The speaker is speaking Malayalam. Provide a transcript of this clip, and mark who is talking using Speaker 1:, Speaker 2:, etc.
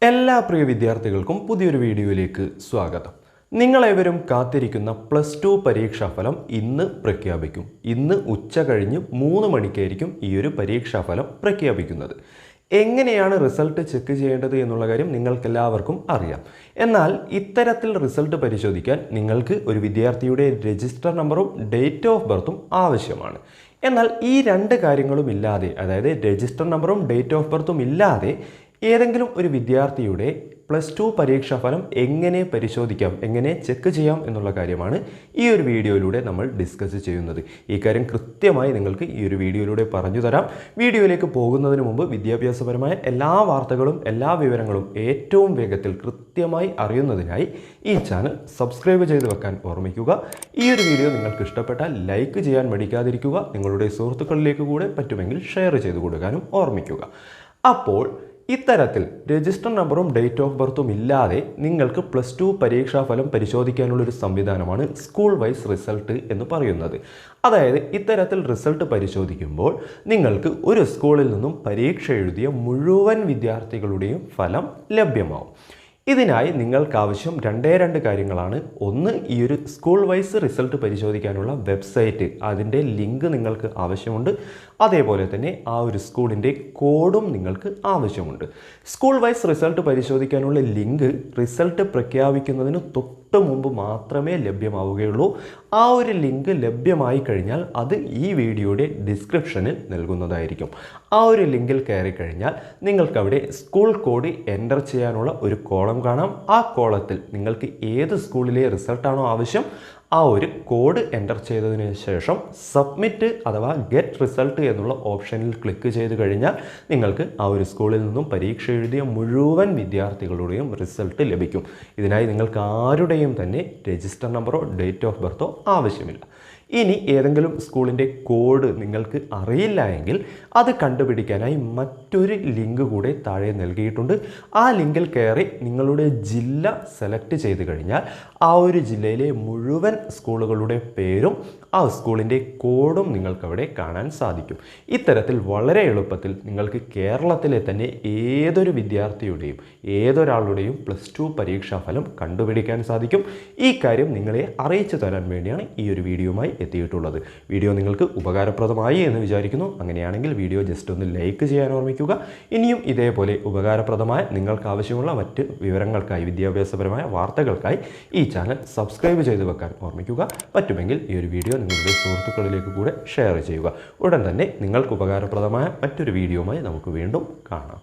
Speaker 1: എല്ലാ പ്രിയ വിദ്യാർത്ഥികൾക്കും പുതിയൊരു വീഡിയോയിലേക്ക് സ്വാഗതം. നിങ്ങളേവരും കാത്തിരിക്കുന്ന +2 പരീക്ഷാഫലം ഇന്ന് പ്രഖ്യാപിക്കും. ഇന്ന് ഉച്ച കഴിഞ്ഞ് 3 മണിക്കായിരിക്കും ഈ ഒരു പരീക്ഷാഫലം പ്രഖ്യാപിക്കുന്നത്. എങ്ങനെയാണ് റിസൾട്ട് ചെക്ക് ചെയ്യേണ്ടത് എന്നുള്ള കാര്യം നിങ്ങൾക്കെല്ലാവർക്കും അറിയാം. എന്നാൽ ഇത്തരത്തിൽ റിസൾട്ട് പരിശോധിക്കാൻ നിങ്ങൾക്ക് ഒരു വിദ്യാർത്ഥിയുടെ രജിസ്റ്റർ നമ്പറും ഡേറ്റ് ഓഫ് ബർത്തും ആവശ്യമാണ്. എന്നാൽ ഈ രണ്ട് കാര്യങ്ങളും ഇല്ലാതെ, അതായത് രജിസ്റ്റർ നമ്പറും ഡേറ്റ് ഓഫ് ബർത്തും ഇല്ലാതെ ഏതെങ്കിലും ഒരു വിദ്യാർത്ഥിയുടെ +2 പരീക്ഷാഫലം എങ്ങനെ പരിശോധിക്കാം, എങ്ങനെ ചെക്ക് ചെയ്യാം എന്നുള്ള കാര്യമാണ് ഈ ഒരു വീഡിയോയിലൂടെ നമ്മൾ ഡിസ്കസ് ചെയ്യുന്നത്. ഈ കാര്യം കൃത്യമായി നിങ്ങൾക്ക് ഈ ഒരു വീഡിയോയിലൂടെ പറഞ്ഞു തരാം. വീഡിയോയിലേക്ക് പോകുന്നതിന് മുമ്പ് വിദ്യാഭ്യാസപരമായ എല്ലാ വാർത്തകളും എല്ലാ വിവരങ്ങളും ഏറ്റവും വേഗത്തിൽ കൃത്യമായി അറിയുന്നതിനായി ഈ ചാനൽ സബ്സ്ക്രൈബ് ചെയ്ത് വെക്കാൻ ഓർമ്മിക്കുക. ഈ ഒരു വീഡിയോ നിങ്ങൾക്ക് ഇഷ്ടപ്പെട്ടാൽ ലൈക്ക് ചെയ്യാൻ മടിക്കാതിരിക്കുക. നിങ്ങളുടെ സുഹൃത്തുക്കളിലേക്ക് കൂടെ പറ്റുമെങ്കിൽ ഷെയർ ചെയ്ത് കൊടുക്കാനും ഓർമ്മിക്കുക. അപ്പോൾ ഇത്തരത്തിൽ രജിസ്റ്റർ നമ്പറും ഡേറ്റ് ഓഫ് ബർത്തും ഇല്ലാതെ നിങ്ങൾക്ക് +2 പരീക്ഷാഫലം പരിശോധിക്കാനുള്ളൊരു സംവിധാനമാണ് സ്കൂൾ വൈസ് റിസൾട്ട് എന്ന് പറയുന്നത്. അതായത് ഇത്തരത്തിൽ റിസൾട്ട് പരിശോധിക്കുമ്പോൾ നിങ്ങൾക്ക് ഒരു സ്കൂളിൽ നിന്നും പരീക്ഷ എഴുതിയ മുഴുവൻ വിദ്യാർത്ഥികളുടെയും ഫലം ലഭ്യമാവും. ഇതിനായി നിങ്ങൾക്കാവശ്യം രണ്ട് കാര്യങ്ങളാണ്. ഒന്ന്, ഈ ഒരു സ്കൂൾ വൈസ് റിസൾട്ട് പരിശോധിക്കാനുള്ള വെബ്സൈറ്റ്, അതിൻ്റെ ലിങ്ക് നിങ്ങൾക്ക് ആവശ്യമുണ്ട്. അതേപോലെ തന്നെ ആ ഒരു സ്കൂളിൻ്റെ കോഡും നിങ്ങൾക്ക് ആവശ്യമുണ്ട്. സ്കൂൾ വൈസ് റിസൾട്ട് പരിശോധിക്കാനുള്ള ലിങ്ക് റിസൾട്ട് പ്രഖ്യാപിക്കുന്നതിന് തൊട്ട് മുമ്പ് മാത്രമേ ലഭ്യമാവുകയുള്ളൂ. ആ ഒരു ലിങ്ക് ലഭ്യമായി കഴിഞ്ഞാൽ അത് ഈ വീഡിയോയുടെ ഡിസ്ക്രിപ്ഷനിൽ നൽകുന്നതായിരിക്കും. ആ ഒരു ലിങ്കിൽ കയറി കഴിഞ്ഞാൽ നിങ്ങൾക്കവിടെ സ്കൂൾ കോഡ് എൻ്റർ ചെയ്യാനുള്ള ഒരു കോളം കാണാം. ആ കോളത്തിൽ നിങ്ങൾക്ക് ഏത് സ്കൂളിലെ റിസൾട്ടാണോ ആവശ്യം ആ ഒരു കോഡ് എൻ്റർ ചെയ്തതിന് ശേഷം സബ്മിറ്റ് അഥവാ ഗെറ്റ് റിസൾട്ട് എന്നുള്ള ഓപ്ഷനിൽ ക്ലിക്ക് ചെയ്ത് കഴിഞ്ഞാൽ നിങ്ങൾക്ക് ആ ഒരു സ്കൂളിൽ നിന്നും പരീക്ഷ എഴുതിയ മുഴുവൻ വിദ്യാർത്ഥികളുടെയും റിസൾട്ട് ലഭിക്കും. ഇതിനായി നിങ്ങൾക്ക് ആരുടെയും തന്നെ രജിസ്റ്റർ നമ്പറോ ഡേറ്റ് ഓഫ് ബർത്തോ ആവശ്യമില്ല. ഇനി ഏതെങ്കിലും സ്കൂളിൻ്റെ കോഡ് നിങ്ങൾക്ക് അറിയില്ല എങ്കിൽ അത് കണ്ടുപിടിക്കാനായി മറ്റൊരു ലിങ്ക് കൂടെ താഴെ നൽകിയിട്ടുണ്ട്. ആ ലിങ്കിൽ കയറി നിങ്ങളുടെ ജില്ല സെലക്ട് ചെയ്ത് കഴിഞ്ഞാൽ ആ ഒരു ജില്ലയിലെ മുഴുവൻ സ്കൂളുകളുടെ പേരും ആ സ്കൂളിൻ്റെ കോഡും നിങ്ങൾക്കവിടെ കാണാൻ സാധിക്കും. ഇത്തരത്തിൽ വളരെ എളുപ്പത്തിൽ നിങ്ങൾക്ക് കേരളത്തിലെ തന്നെ ഏതൊരു വിദ്യാർത്ഥിയുടെയും ഏതൊരാളുടെയും +2 പരീക്ഷാഫലം കണ്ടുപിടിക്കാൻ സാധിക്കും. ഈ കാര്യം നിങ്ങളെ അറിയിച്ചു തരാൻ വേണ്ടിയാണ് ഈ ഒരു വീഡിയോയുമായി എത്തിയിട്ടുള്ളത്. വീഡിയോ നിങ്ങൾക്ക് ഉപകാരപ്രദമായി എന്ന് വിചാരിക്കുന്നു. അങ്ങനെയാണെങ്കിൽ വീഡിയോ ജസ്റ്റ് ഒന്ന് ലൈക്ക് ചെയ്യാൻ ഓർമ്മിക്കുക. ഇനിയും ഇതേപോലെ ഉപകാരപ്രദമായ നിങ്ങൾക്ക് ആവശ്യമുള്ള മറ്റ് വിവരങ്ങൾക്കായി, വിദ്യാഭ്യാസപരമായ വാർത്തകൾക്കായി ഈ ചാനൽ സബ്സ്ക്രൈബ് ചെയ്ത് വെക്കാൻ ഓർമ്മിക്കുക. പറ്റുമെങ്കിൽ ഈ ഒരു വീഡിയോ നിങ്ങളുടെ സുഹൃത്തുക്കളിലേക്ക് കൂടെ ഷെയർ ചെയ്യുക. ഉടൻ തന്നെ നിങ്ങൾക്ക് ഉപകാരപ്രദമായ മറ്റൊരു വീഡിയോയുമായി നമുക്ക് വീണ്ടും കാണാം.